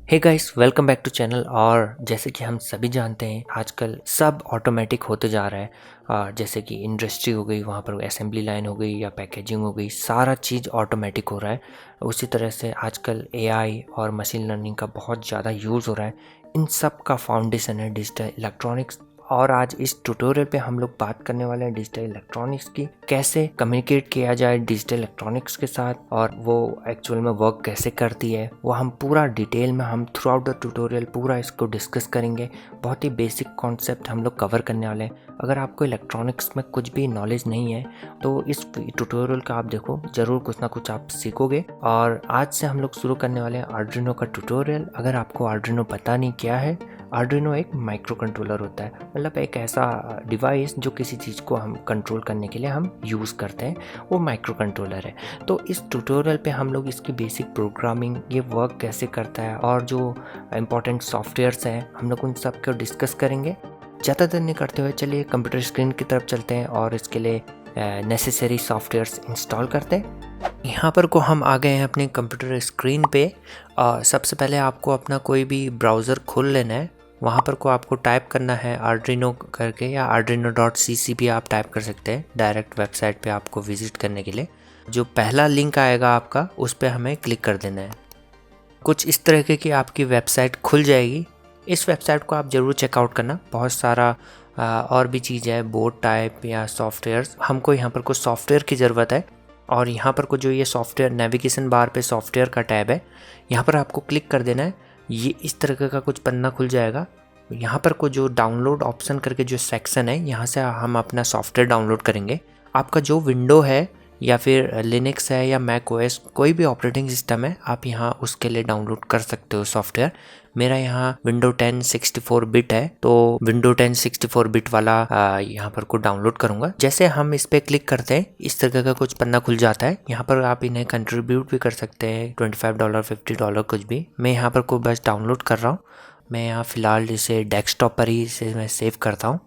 Hey guys, welcome back to channel. और जैसे कि हम सभी जानते हैं आजकल सब ऑटोमेटिक होते जा रहा है। जैसे कि इंडस्ट्री हो गई, वहाँ पर असेंबली लाइन हो गई या पैकेजिंग हो गई, सारा चीज़ ऑटोमेटिक हो रहा है। उसी तरह से आजकल एआई और मशीन लर्निंग का बहुत ज़्यादा यूज़ हो रहा है। इन सब का फाउंडेशन है डिजिटल इलेक्ट्रॉनिक्स। और आज इस ट्यूटोरियल पे हम लोग बात करने वाले हैं डिजिटल इलेक्ट्रॉनिक्स की, कैसे कम्युनिकेट किया जाए डिजिटल इलेक्ट्रॉनिक्स के साथ और वो एक्चुअल में वर्क कैसे करती है। वो हम पूरा डिटेल में हम थ्रू आउट द ट्यूटोरियल पूरा इसको डिस्कस करेंगे। बहुत ही बेसिक कॉन्सेप्ट हम लोग कवर करने वाले हैं। अगर आपको इलेक्ट्रॉनिक्स में कुछ भी नॉलेज नहीं है तो इस ट्यूटोरियल का आप देखो, ज़रूर कुछ ना कुछ आप सीखोगे। और आज से हम लोग शुरू करने वाले हैं आर्डिनो का ट्यूटोरियल। अगर आपको आर्डिनो पता नहीं क्या है, आर्डिनो एक माइक्रो कंट्रोलर होता है, मतलब एक ऐसा डिवाइस जो किसी चीज़ को हम कंट्रोल करने के लिए हम यूज़ करते हैं, वो माइक्रो कंट्रोलर है। तो इस ट्यूटोरियल पे हम लोग इसकी बेसिक प्रोग्रामिंग, ये वर्क कैसे करता है और जो इम्पोर्टेंट सॉफ्टवेयर्स हैं हम लोग उन सब को डिस्कस करेंगे। ज़्यादा देर नहीं करते हुए चलिए कंप्यूटर स्क्रीन की तरफ चलते हैं और इसके लिए नेसेसरी सॉफ्टवेयर्स इंस्टॉल करते हैं। यहाँ पर को हम आ गए हैं अपने कंप्यूटर स्क्रीन पे। सबसे पहले आपको अपना कोई भी ब्राउज़र खोल लेना है। वहाँ पर को आपको टाइप करना है आर्डिनो करके, या arduino.cc भी आप टाइप कर सकते हैं डायरेक्ट वेबसाइट पे आपको विजिट करने के लिए। जो पहला लिंक आएगा आपका, उस पर हमें क्लिक कर देना है। कुछ इस तरह की आपकी वेबसाइट खुल जाएगी। इस वेबसाइट को आप ज़रूर चेकआउट करना। बहुत सारा और भी चीज़ है, बोर्ड टाइप या सॉफ्टवेयर्स। हमको यहाँ पर कुछ सॉफ्टवेयर की ज़रूरत है और यहाँ पर को जो ये सॉफ्टवेयर नेविगेशन बार पे सॉफ्टवेयर का टैब है, यहाँ पर आपको क्लिक कर देना है। ये इस तरह का कुछ पन्ना खुल जाएगा। यहाँ पर को जो डाउनलोड ऑप्शन करके जो सेक्शन है, यहाँ से हम अपना सॉफ्टवेयर डाउनलोड करेंगे। आपका जो विंडो है या फिर लिनक्स है या मैक ओएस, कोई भी ऑपरेटिंग सिस्टम है, आप यहाँ उसके लिए डाउनलोड कर सकते हो सॉफ्टवेयर। मेरा यहाँ विंडो 10 64 बिट है, तो विंडो 10 64 बिट वाला यहाँ पर को डाउनलोड करूँगा। जैसे हम इस पर क्लिक करते हैं, इस तरह का कुछ पन्ना खुल जाता है। यहाँ पर आप इन्हें कंट्रीब्यूट भी कर सकते हैं, $25 $50 कुछ भी। मैं यहाँ पर को बस डाउनलोड कर रहा हूँ। मैं यहाँ फ़िलहाल इसे डेस्कटॉप पर ही इसे मैं सेव करता हूँ।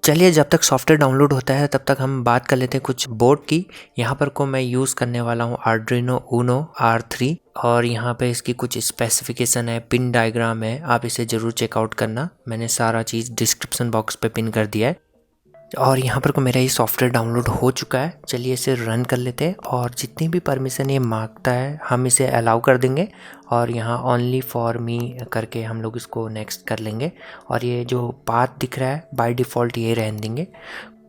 चलिए, जब तक सॉफ्टवेयर डाउनलोड होता है तब तक हम बात कर लेते हैं कुछ बोर्ड की। यहाँ पर को मैं यूज़ करने वाला हूँ आर्डिनो ऊनो R3 और यहाँ पे इसकी कुछ स्पेसिफिकेशन है, पिन डायग्राम है, आप इसे ज़रूर चेकआउट करना। मैंने सारा चीज़ डिस्क्रिप्शन बॉक्स पे पिन कर दिया है। और यहाँ पर को मेरा ये सॉफ्टवेयर डाउनलोड हो चुका है। चलिए इसे रन कर लेते हैं और जितनी भी परमिशन ये मांगता है हम इसे अलाउ कर देंगे। और यहाँ ओनली फॉर मी करके हम लोग इसको नेक्स्ट कर लेंगे। और ये जो पाथ दिख रहा है बाय डिफ़ॉल्ट ये रहने देंगे।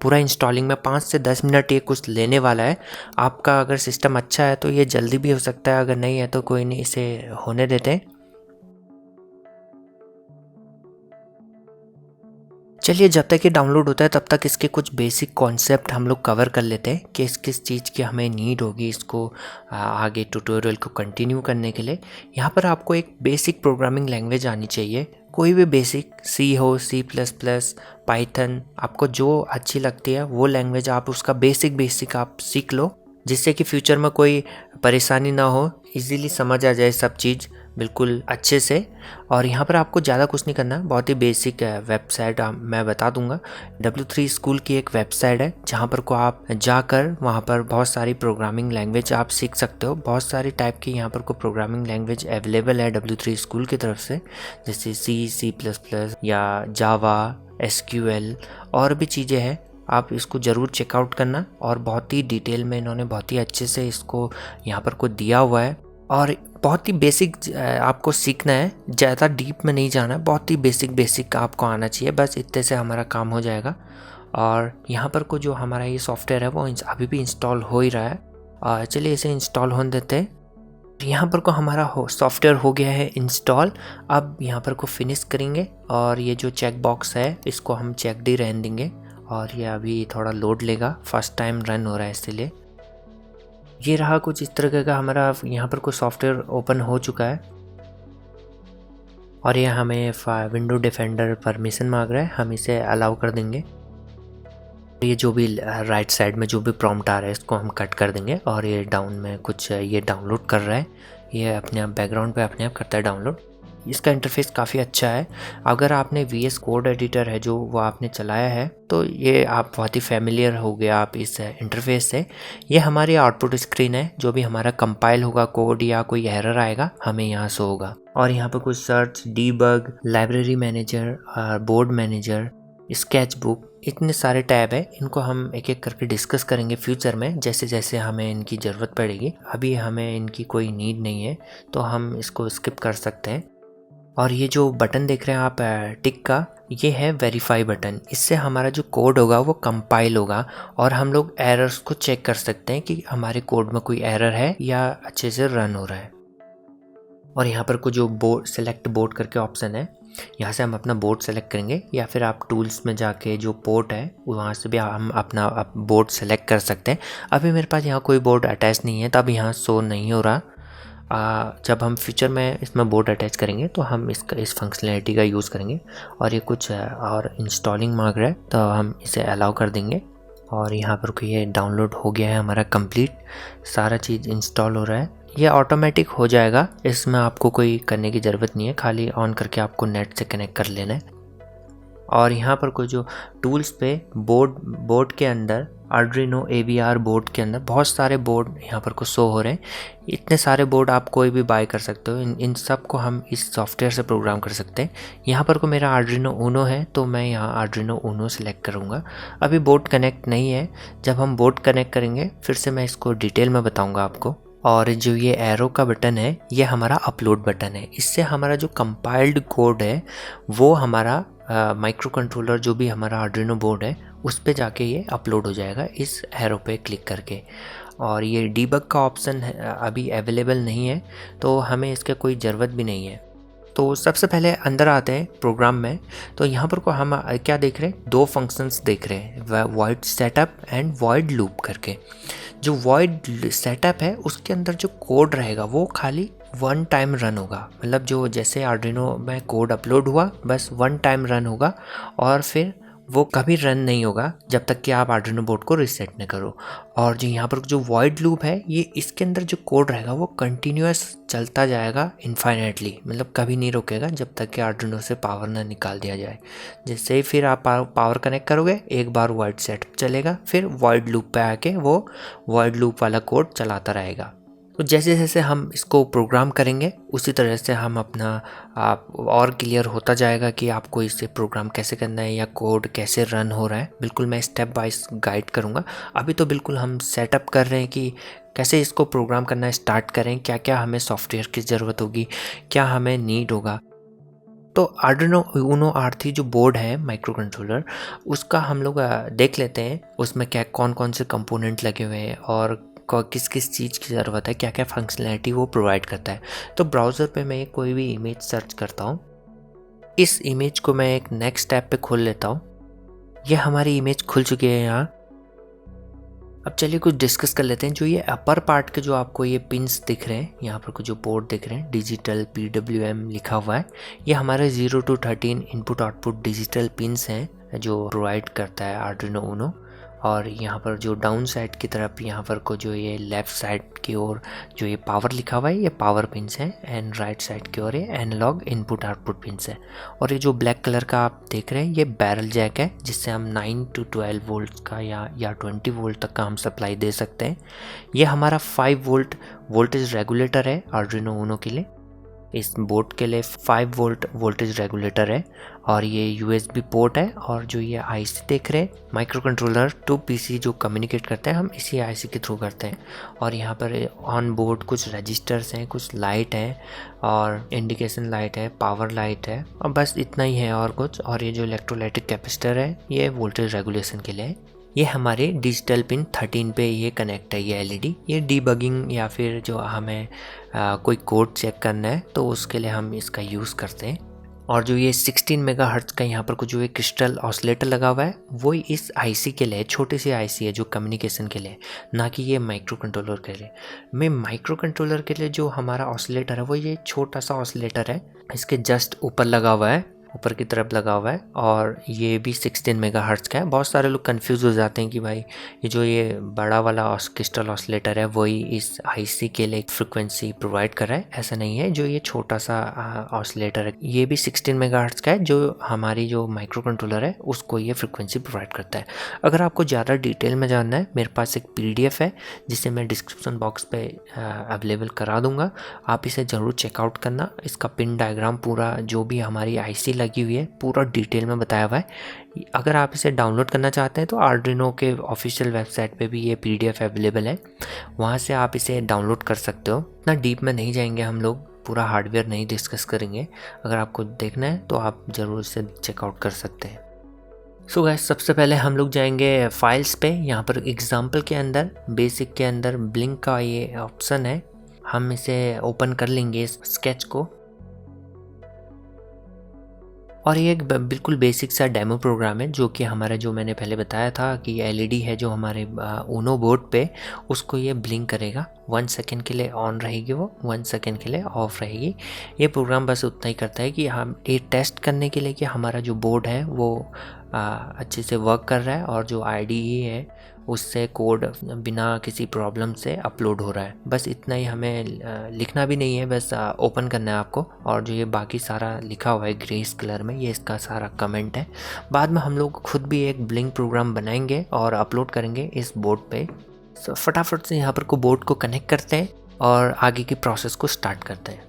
पूरा इंस्टॉलिंग में 5 से 10 मिनट ये कुछ लेने वाला है। आपका अगर सिस्टम अच्छा है तो ये जल्दी भी हो सकता है, अगर नहीं है तो कोई नहीं, इसे होने देते हैं। चलिए, जब तक ये डाउनलोड होता है तब तक इसके कुछ बेसिक कॉन्सेप्ट हम लोग कवर कर लेते हैं कि किस चीज़ की हमें नीड होगी इसको आगे ट्यूटोरियल को कंटिन्यू करने के लिए। यहाँ पर आपको एक बेसिक प्रोग्रामिंग लैंग्वेज आनी चाहिए, कोई भी बेसिक, सी हो, C++, पाइथन, आपको जो अच्छी लगती है वो लैंग्वेज आप उसका बेसिक आप सीख लो, जिससे कि फ्यूचर में कोई परेशानी ना हो, इजीली समझ आ जाए सब चीज़ बिल्कुल अच्छे से। और यहाँ पर आपको ज़्यादा कुछ नहीं करना, बहुत ही बेसिक है। वेबसाइट मैं बता दूंगा। W3 स्कूल की एक वेबसाइट है जहाँ पर को आप जाकर वहाँ पर बहुत सारी प्रोग्रामिंग लैंग्वेज आप सीख सकते हो। बहुत सारी टाइप की यहाँ पर को प्रोग्रामिंग लैंग्वेज अवेलेबल है W3 स्कूल की तरफ से, जैसे C++ या जावा, SQL और भी चीज़ें हैं। आप इसको ज़रूर चेकआउट करना। और बहुत ही डिटेल में इन्होंने बहुत ही अच्छे से इसको यहाँ पर को दिया हुआ है। और बहुत ही बेसिक आपको सीखना है, ज़्यादा डीप में नहीं जाना, बहुत ही बेसिक आपको आना चाहिए, बस इतने से हमारा काम हो जाएगा। और यहाँ पर को जो हमारा ये सॉफ्टवेयर है वो अभी भी इंस्टॉल हो ही रहा है। और चलिए इसे इंस्टॉल होने देते हैं। यहाँ पर को हमारा सॉफ्टवेयर हो गया है इंस्टॉल। अब यहाँ पर को फिनिश करेंगे और ये जो चेक बॉक्स है इसको हम चेक ही रहने देंगे। और ये अभी थोड़ा लोड लेगा, फर्स्ट टाइम रन हो रहा है इसलिए। ये रहा कुछ इस तरह का हमारा यहाँ पर कुछ सॉफ्टवेयर ओपन हो चुका है। और ये हमें विंडो डिफेंडर परमिशन मांग रहा है, हम इसे अलाउ कर देंगे। ये जो भी राइट साइड में जो भी प्रॉम्प्ट आ रहा है इसको हम कट कर देंगे। और ये डाउन में कुछ ये डाउनलोड कर रहा है, ये अपने आप बैकग्राउंड पे अपने आप करता है डाउनलोड। इसका इंटरफेस काफ़ी अच्छा है। अगर आपने VS कोड एडिटर है जो वो आपने चलाया है तो ये आप बहुत ही फेमिलियर हो गया आप इस इंटरफेस से। ये हमारी आउटपुट स्क्रीन है, जो भी हमारा कंपाइल होगा कोड या कोई एरर आएगा हमें यहाँ शो होगा। और यहाँ पर कुछ search, debug, library manager, board manager, sketch book, इतने सारे टैब है। इनको हम एक एक करके डिस्कस करेंगे फ्यूचर में, जैसे जैसे हमें इनकी ज़रूरत पड़ेगी। अभी हमें इनकी कोई नीड नहीं है तो हम इसको स्किप कर सकते हैं। और ये जो बटन देख रहे हैं आप टिक का, ये है वेरीफाई बटन। इससे हमारा जो कोड होगा वो कंपाइल होगा और हम लोग एरर्स को चेक कर सकते हैं कि हमारे कोड में कोई एरर है या अच्छे से रन हो रहा है। और यहाँ पर कुछ जो बोर्ड सेलेक्ट बोर्ड करके ऑप्शन है, यहाँ से हम अपना बोर्ड सेलेक्ट करेंगे या फिर आप टूल्स में जाके जो पोर्ट है वहाँ से भी हम अपना बोर्ड सेलेक्ट कर सकते हैं। अभी मेरे पास यहाँ कोई बोर्ड अटैच नहीं है तो अब यहाँ शो नहीं हो रहा। जब हम फ्यूचर में इसमें बोर्ड अटैच करेंगे तो हम इस फंक्शनैलिटी का यूज़ करेंगे। और ये कुछ और इंस्टॉलिंग मांग रहा है तो हम इसे अलाउ कर देंगे। और यहाँ पर ये डाउनलोड हो गया है हमारा कंप्लीट, सारा चीज़ इंस्टॉल हो रहा है। ये ऑटोमेटिक हो जाएगा, इसमें आपको कोई करने की ज़रूरत नहीं है, खाली ऑन करके आपको नेट से कनेक्ट कर लेना है। और यहाँ पर कोई जो टूल्स पे बोर्ड के अंदर आर्डिनो AVR बोर्ड के अंदर बहुत सारे बोर्ड यहाँ पर को शो हो रहे हैं। इतने सारे बोर्ड आप कोई भी बाय कर सकते हो। इन सब को हम इस सॉफ्टवेयर से प्रोग्राम कर सकते हैं। यहाँ पर को मेरा आर्डिनो ऊनो है तो मैं यहाँ आर्डिनो ऊनो सेलेक्ट करूँगा। अभी बोर्ड कनेक्ट नहीं है, जब हम बोर्ड कनेक्ट करेंगे फिर से मैं इसको डिटेल में बताऊँगा आपको। और जो ये एरो का बटन है ये हमारा अपलोड बटन है। इससे हमारा जो कंपाइल्ड कोड है वो हमारा माइक्रो कंट्रोलर जो भी हमारा आर्डिनो बोर्ड है उस पे जाके ये अपलोड हो जाएगा इस एरो पे क्लिक करके। और ये डीबग का ऑप्शन अभी अवेलेबल नहीं है तो हमें इसका कोई ज़रूरत भी नहीं है। तो सबसे पहले अंदर आते हैं प्रोग्राम में। तो यहाँ पर को हम क्या देख रहे हैं, दो फंक्शंस देख रहे हैं, void setup and void loop करके। जो वॉइड सेटअप है उसके अंदर जो कोड रहेगा वो खाली वन टाइम रन होगा। मतलब जो जैसे आर्डिनो में कोड अपलोड हुआ बस वन टाइम रन होगा और फिर वो कभी रन नहीं होगा जब तक कि आप आर्डिनो बोर्ड को रीसेट न करो। और जो यहाँ पर जो वॉइड लूप है ये इसके अंदर जो कोड रहेगा वो कंटिन्यूअस चलता जाएगा इनफाइनेटली, मतलब कभी नहीं रुकेगा जब तक कि आर्डिनो से पावर ना निकाल दिया जाए। जैसे ही फिर आप पावर कनेक्ट करोगे एक बार वॉइड सेट चलेगा, फिर वॉइड लूप पे आके वो वॉइड लूप वाला कोड चलाता रहेगा। तो जैसे जैसे हम इसको प्रोग्राम करेंगे उसी तरह से हम अपना और क्लियर होता जाएगा कि आपको इसे प्रोग्राम कैसे करना है या कोड कैसे रन हो रहा है। बिल्कुल मैं स्टेप बाय गाइड करूँगा। अभी तो बिल्कुल हम सेटअप कर रहे हैं कि कैसे इसको प्रोग्राम करना स्टार्ट करें, क्या क्या हमें सॉफ्टवेयर की ज़रूरत होगी, क्या हमें नीड होगा। तो आर्डिनो ऊनो R3 जो बोर्ड है माइक्रो कंट्रोलर, उसका हम लोग देख लेते हैं उसमें क्या कौन कौन से कंपोनेंट लगे हुए हैं और किस किस चीज़ की ज़रूरत है, क्या क्या फंक्शनैलिटी वो प्रोवाइड करता है। तो ब्राउज़र पे मैं कोई भी इमेज सर्च करता हूँ, इस इमेज को मैं एक नेक्स्ट टैब पे खोल लेता हूँ। ये हमारी इमेज खुल चुकी है यहाँ। अब चलिए कुछ डिस्कस कर लेते हैं। जो ये अपर पार्ट के जो आपको ये पिंस दिख रहे हैं, यहाँ पर कुछ जो पोर्ट दिख रहे हैं डिजिटल PWM लिखा हुआ है, ये हमारे 0 to 13 input output digital pins हैं जो प्रोवाइड करता है आर्डिनो ऊनो। और यहाँ पर जो डाउन साइड की तरफ यहाँ पर को जो ये लेफ़्ट साइड की ओर जो ये पावर लिखा हुआ है ये पावर पिंस है, एंड राइट साइड की ओर ये एनालॉग इनपुट आउटपुट पिंस है। और ये जो ब्लैक कलर का आप देख रहे हैं ये बैरल जैक है, जिससे हम 9 to 12 वोल्ट का या 20 वोल्ट तक का हम सप्लाई दे सकते हैं। ये हमारा 5 वोल्ट वोल्टेज रेगुलेटर है आर्डिनो ऊनो के लिए। इस बोर्ड के लिए 5 वोल्ट वोल्टेज रेगुलेटर है और ये USB पोर्ट है। और जो ये IC देख रहे हैं माइक्रो कंट्रोलर टू PC जो कम्युनिकेट करते हैं हम इसी IC के थ्रू करते हैं। और यहाँ पर ऑन बोर्ड कुछ रजिस्टर्स हैं, कुछ लाइट है और इंडिकेशन लाइट है, पावर लाइट है और बस इतना ही है और कुछ। और ये जो इलेक्ट्रोलाइटिक कैपेसिटर है ये वोल्टेज रेगुलेशन के लिए है। ये हमारे डिजिटल पिन 13 पे ये कनेक्ट है ये LED। ये डीबगिंग या फिर जो हमें कोई कोड चेक करना है तो उसके लिए हम इसका यूज़ करते हैं। और जो ये 16 मेगाहर्ट्ज़ का यहाँ पर कुछ जो ये क्रिस्टल ऑसिलेटर लगा हुआ है वो इस IC के लिए, छोटी सी IC है जो कम्युनिकेशन के लिए, ना कि ये माइक्रो कंट्रोलर के लिए। मैं माइक्रो कंट्रोलर के लिए जो हमारा ऑसिलेटर है वो ये छोटा सा ऑसिलेटर है, इसके जस्ट ऊपर लगा हुआ है ऊपर की तरफ लगा हुआ है और ये भी 16 मेगाहर्ट्ज़ का है। बहुत सारे लोग कंफ्यूज हो जाते हैं कि भाई ये बड़ा वाला क्रिस्टल ऑसिलेटर है वही इस आईसी के लिए फ्रिक्वेंसी प्रोवाइड कर रहा है। ऐसा नहीं है, जो ये छोटा सा ऑसिलेटर है ये भी 16 मेगाहर्ट्ज़ का है, जो हमारी जो माइक्रो कंट्रोलर है उसको ये फ्रिक्वेंसी प्रोवाइड करता है। अगर आपको ज़्यादा डिटेल में जानना है, मेरे पास एक पीडीएफ है जिसे मैं डिस्क्रिप्शन बॉक्स पे अवेलेबल करा दूंगा, आप इसे ज़रूर चेकआउट करना। इसका पिन डायग्राम पूरा जो भी हमारी आईसी लगी हुई है पूरा डिटेल में बताया हुआ है। अगर आप इसे डाउनलोड करना चाहते हैं तो आर्डिनो के ऑफिशियल वेबसाइट पे भी ये पीडीएफ अवेलेबल है, वहाँ से आप इसे डाउनलोड कर सकते हो। इतना डीप में नहीं जाएंगे हम लोग, पूरा हार्डवेयर नहीं डिस्कस करेंगे। अगर आपको देखना है तो आप ज़रूर इसे चेकआउट कर सकते हैं। सो गाइस, सबसे पहले हम लोग जाएंगे फाइल्स पे। यहाँ पर एग्जाम्पल के अंदर बेसिक के अंदर ब्लिंक का ये ऑप्शन है, हम इसे ओपन कर लेंगे इस स्केच को। और ये एक बिल्कुल बेसिक सा डेमो प्रोग्राम है जो कि हमारा, जो मैंने पहले बताया था कि एलईडी है जो हमारे ऊनो बोर्ड पे, उसको ये ब्लिंक करेगा। 1 सेकेंड के लिए ऑन रहेगी, वो 1 सेकेंड के लिए ऑफ रहेगी। ये प्रोग्राम बस उतना ही करता है कि हम ये टेस्ट करने के लिए कि हमारा जो बोर्ड है वो अच्छे से वर्क कर रहा है और जो आईडीई है उससे कोड बिना किसी प्रॉब्लम से अपलोड हो रहा है। बस इतना ही, हमें लिखना भी नहीं है, बस ओपन करना है आपको। और जो ये बाकी सारा लिखा हुआ है ग्रेस कलर में, ये इसका सारा कमेंट है। बाद में हम लोग खुद भी एक ब्लिंक प्रोग्राम बनाएंगे और अपलोड करेंगे इस बोर्ड पे। फटाफट से यहाँ पर को बोर्ड को कनेक्ट करते हैं और आगे की प्रोसेस को स्टार्ट करते हैं।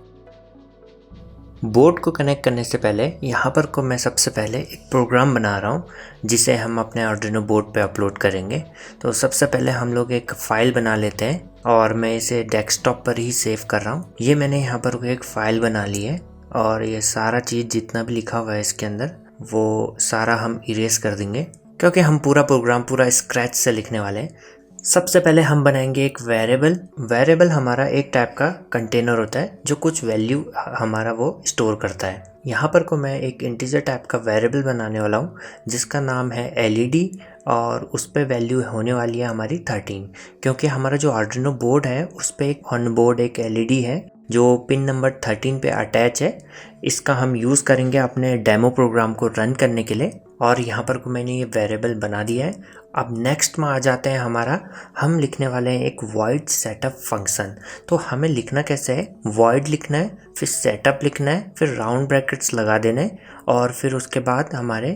बोर्ड को कनेक्ट करने से पहले यहाँ पर को मैं सबसे पहले एक प्रोग्राम बना रहा हूँ जिसे हम अपने आर्डिनो बोर्ड पे अपलोड करेंगे। तो सबसे पहले हम लोग एक फ़ाइल बना लेते हैं और मैं इसे डेस्कटॉप पर ही सेव कर रहा हूँ। ये मैंने यहाँ पर एक फ़ाइल बना ली है और ये सारा चीज़ जितना भी लिखा हुआ है इसके अंदर वो सारा हम इरेज कर देंगे, क्योंकि हम पूरा प्रोग्राम पूरा स्क्रैच से लिखने वाले हैं। सबसे पहले हम बनाएंगे एक वेरिएबल हमारा एक टाइप का कंटेनर होता है जो कुछ वैल्यू हमारा वो स्टोर करता है। यहाँ पर को मैं एक इंटीजर टाइप का वेरिएबल बनाने वाला हूँ जिसका नाम है एलईडी और उस पर वैल्यू होने वाली है हमारी 13, क्योंकि हमारा जो आर्डिनो बोर्ड है उस पर एक ऑन बोर्ड एक एलईडी है जो पिन नंबर 13 पे अटैच है। इसका हम यूज़ करेंगे अपने डेमो प्रोग्राम को रन करने के लिए। और यहाँ पर को मैंने ये वेरिएबल बना दिया है। अब नेक्स्ट में आ जाते हैं हमारा, हम लिखने वाले हैं एक वॉइड सेटअप फंक्शन। तो हमें लिखना कैसे है, वॉइड लिखना है, फिर सेटअप लिखना है, फिर राउंड ब्रैकेट्स लगा देने और फिर उसके बाद हमारे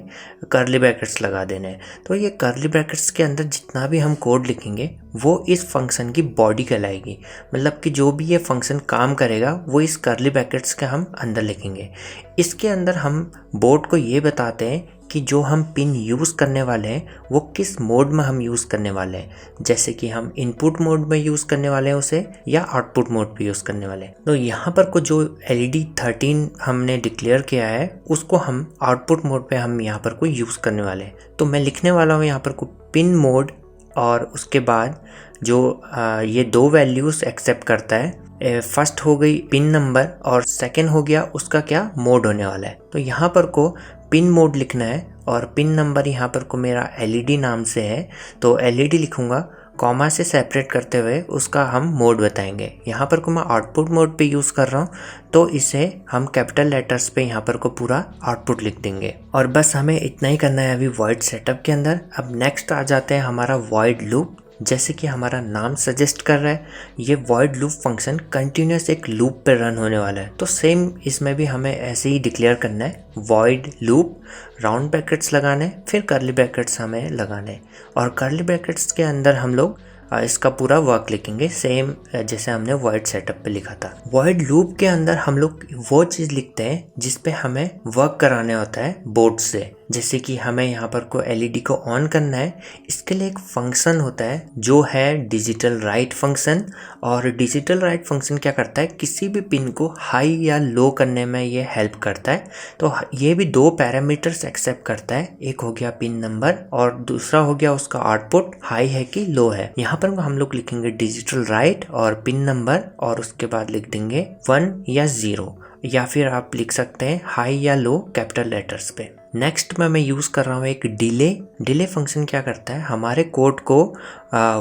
कर्ली ब्रैकेट्स लगा देने। तो ये कर्ली ब्रैकेट्स के अंदर जितना भी हम कोड लिखेंगे वो इस फंक्शन की बॉडी कहलाएगी। मतलब कि जो भी ये फंक्शन काम करेगा वो इस कर्ली ब्रैकेट्स के हम अंदर लिखेंगे। इसके अंदर हम बोर्ड को ये बताते हैं कि जो हम पिन यूज़ करने वाले हैं वो किस मोड में हम यूज़ करने वाले हैं, जैसे कि हम इनपुट मोड में यूज़ करने वाले हैं उसे या आउटपुट मोड पे यूज़ करने वाले हैं। तो यहाँ पर को जो एलईडी 13 हमने डिक्लेयर किया है उसको हम आउटपुट मोड पे हम यहाँ पर को यूज़ करने वाले हैं। तो मैं लिखने वाला हूँ यहाँ पर को पिन मोड और उसके बाद जो ये दो वैल्यूज़ एक्सेप्ट करता है। फर्स्ट हो गई पिन नंबर और सेकंड हो गया उसका क्या मोड होने वाला है। तो यहाँ पर को पिन मोड लिखना है और पिन नंबर यहाँ पर को मेरा एलईडी नाम से है तो एलईडी लिखूँगा, कॉमा से सेपरेट करते हुए उसका हम मोड बताएंगे। यहाँ पर को मैं आउटपुट मोड पे यूज़ कर रहा हूँ तो इसे हम कैपिटल लेटर्स पे यहाँ पर को पूरा आउटपुट लिख देंगे। और बस हमें इतना ही करना है अभी वॉइड सेटअप के अंदर। अब नेक्स्ट आ जाते हैं हमारा वॉइड लूप। जैसे कि हमारा नाम सजेस्ट कर रहा है, ये वॉइड लूप फंक्शन कंटिन्यूस एक लूप पे रन होने वाला है। तो सेम इसमें भी हमें ऐसे ही डिक्लेयर करना है, वॉइड लूप, राउंड ब्रैकेट्स लगाने, फिर कर्ली ब्रैकेट्स हमें लगाने और कर्ली ब्रैकेट्स के अंदर हम लोग इसका पूरा वर्क लिखेंगे सेम जैसे हमने वॉइड सेटअप पे लिखा था। वॉइड लूप के अंदर हम लोग वो चीज़ लिखते हैं जिसपे हमें वर्क कराने होता है बोर्ड से। जैसे कि हमें यहाँ पर को एलईडी को ऑन करना है, इसके लिए एक फंक्शन होता है जो है डिजिटल राइट फंक्शन। और डिजिटल राइट फंक्शन क्या करता है, किसी भी पिन को हाई या लो करने में ये हेल्प करता है। तो ये भी दो पैरामीटर्स एक्सेप्ट करता है, एक हो गया पिन नंबर और दूसरा हो गया उसका आउटपुट हाई है कि लो है। यहाँ पर हम लोग लिखेंगे डिजिटल राइट और पिन नंबर और उसके बाद लिख देंगे 1 या 0 या फिर आप लिख सकते हैं हाई या लो कैपिटल लेटर्स पे। नेक्स्ट में मैं यूज़ कर रहा हूँ एक डिले फंक्शन क्या करता है, हमारे कोड को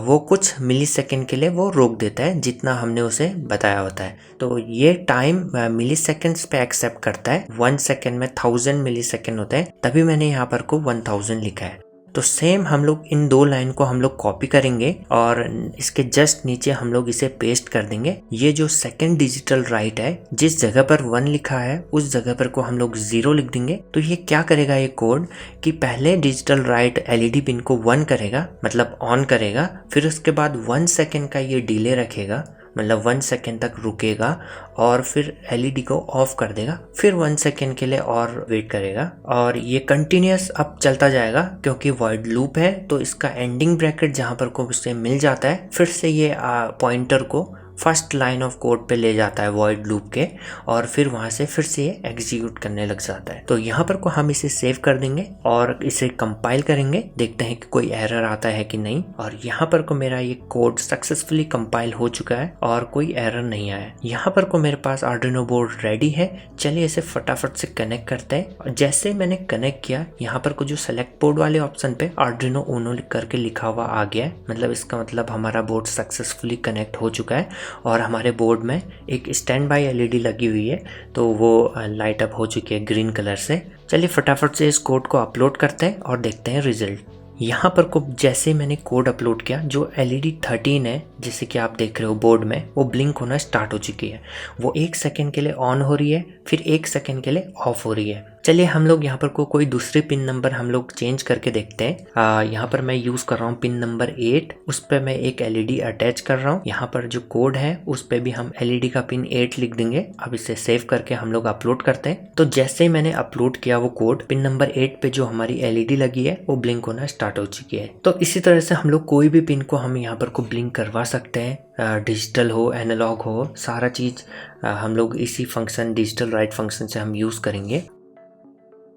वो कुछ मिली सेकेंड के लिए वो रोक देता है जितना हमने उसे बताया होता है। तो ये टाइम मिली सेकेंड्स पे एक्सेप्ट करता है। 1 सेकेंड में 1000 मिली सेकेंड होता है, तभी मैंने यहाँ पर को 1000 लिखा है। तो सेम हम लोग इन 2 लाइन को हम लोग कॉपी करेंगे और इसके जस्ट नीचे हम लोग इसे पेस्ट कर देंगे। ये जो सेकंड डिजिटल राइट है, जिस जगह पर 1 लिखा है उस जगह पर को हम लोग 0 लिख देंगे। तो ये क्या करेगा ये कोड कि पहले डिजिटल राइट एलईडी पिन को 1 करेगा, मतलब ऑन करेगा, फिर उसके बाद 1 सेकेंड का ये डिले रखेगा, मतलब 1 सेकेंड तक रुकेगा और फिर एलईडी को ऑफ कर देगा, फिर 1 सेकेंड के लिए और वेट करेगा और ये कंटिन्यूस अब चलता जाएगा। क्योंकि वॉइड लूप है तो इसका एंडिंग ब्रैकेट जहाँ पर को उससे मिल जाता है, फिर से ये पॉइंटर को फर्स्ट लाइन ऑफ कोड पे ले जाता है वॉइड लूप के, और फिर वहां से फिर से ये एग्जीक्यूट करने लग जाता है। तो यहाँ पर को हम इसे सेव कर देंगे और इसे कंपाइल करेंगे, देखते हैं कि कोई एरर आता है कि नहीं। और यहाँ पर को मेरा ये कोड सक्सेसफुली कंपाइल हो चुका है और कोई एरर नहीं आया। यहाँ पर को मेरे पास आर्डिनो बोर्ड रेडी है। चलिए इसे फटाफट से कनेक्ट करते हैं। और जैसे मैंने कनेक्ट किया, यहाँ पर को जो सेलेक्ट बोर्ड वाले ऑप्शन पे आर्डिनो उनो करके लिखा हुआ आ गया है, मतलब इसका मतलब हमारा बोर्ड सक्सेसफुली कनेक्ट हो चुका है और हमारे बोर्ड में एक स्टैंड बाय एलईडी लगी हुई है, तो वो लाइट अप हो चुकी है ग्रीन कलर से। चलिए फटाफट से इस कोड को अपलोड करते हैं और देखते हैं रिजल्ट। यहाँ पर को जैसे मैंने कोड अपलोड किया, जो एलईडी 13 है जैसे कि आप देख रहे हो बोर्ड में, वो ब्लिंक होना स्टार्ट हो चुकी है। वो 1 सेकेंड के लिए ऑन हो रही है, फिर 1 सेकेंड के लिए ऑफ हो रही है। चलिए हम लोग यहाँ पर कोई दूसरी पिन नंबर हम लोग चेंज करके देखते हैं। यहाँ पर मैं यूज कर रहा हूँ पिन नंबर 8, उस पर मैं एक एलईडी अटैच कर रहा हूँ। यहाँ पर जो कोड है उस पर भी हम एलईडी का पिन 8 लिख देंगे। अब इसे सेव करके हम लोग अपलोड करते हैं। तो जैसे ही मैंने अपलोड किया वो कोड, पिन नंबर 8 पे जो हमारी एलईडी लगी है वो ब्लिंक होना स्टार्ट हो चुकी है। तो इसी तरह से हम लोग कोई भी पिन को हम यहाँ पर को ब्लिंक करवा सकते हैं, डिजिटल हो एनालॉग हो, सारा चीज हम लोग इसी फंक्शन डिजिटल राइट फंक्शन से हम यूज करेंगे।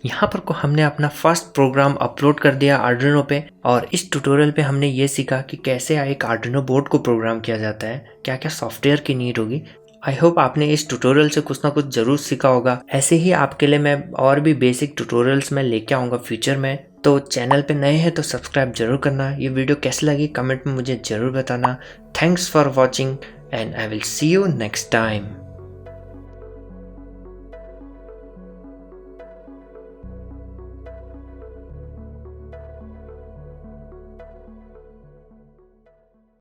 यहाँ पर को हमने अपना फर्स्ट प्रोग्राम अपलोड कर दिया आर्डिनो पे, और इस ट्यूटोरियल पे हमने ये सीखा कि कैसे एक आर्डिनो बोर्ड को प्रोग्राम किया जाता है, क्या क्या सॉफ्टवेयर की नीड होगी। आई होप आपने इस ट्यूटोरियल से कुछ ना कुछ जरूर सीखा होगा। ऐसे ही आपके लिए मैं और भी बेसिक ट्यूटोरियल्स में लेके आऊँगा फ्यूचर में। तो चैनल पे नए हैं तो सब्सक्राइब जरूर करना। ये वीडियो कैसी लगी कमेंट में मुझे जरूर बताना। Thanks for watching and I will see you next time.